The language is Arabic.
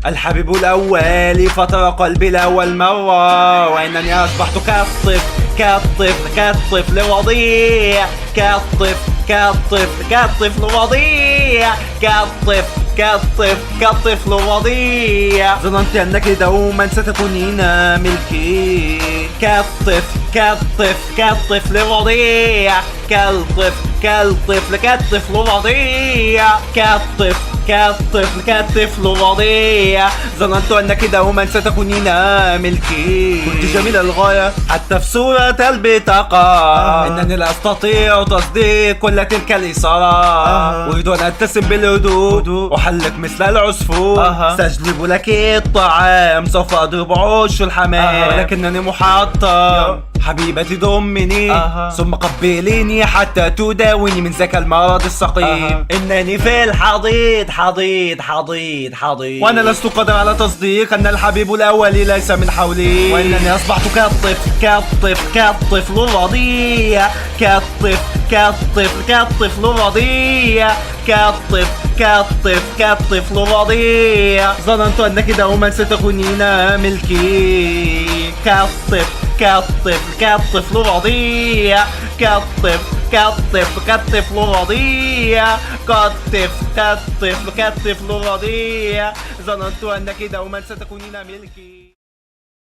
الحبيب الأول فترة قلبي لأول مرة، وإنني أصبحت كالطفل وضيع، كالطفل وضيع، كالطفل وضيع. ظننت أنك دوما ستكونين ملكي، كالطفل وضيع، كالطفل وضيع، كالطفل وضيع. ظننت أنك دوما ستكونين ملكي، كنت جميلة للغاية حتى في صورة البطاقة. إنني لا أستطيع تصديق كل تلك الإثارة، أريد أن أتسم بالهدوء، أحلق مثل العصفور، سأجلب لك الطعام، سوف أضرب عش الحمام، ولكنني محطم. حبيبتي ضمني ثم قبليني حتى تداويني من ذاك المرض السقيم. إنني في الحضيض حضيض، وأنا لست قادر على تصديق أن الحبيب الأول ليس من حولي، وإنني أصبحت كالطفل الرضيع، كالطفل الرضيع، كالطفل الرضيع. ظننت أنك دوما ستكونين ملكي، كالطفل رضيع، كالطفل رضيع، كالطفل رضيع. ظننت أنك دوما ستكونين ملكي.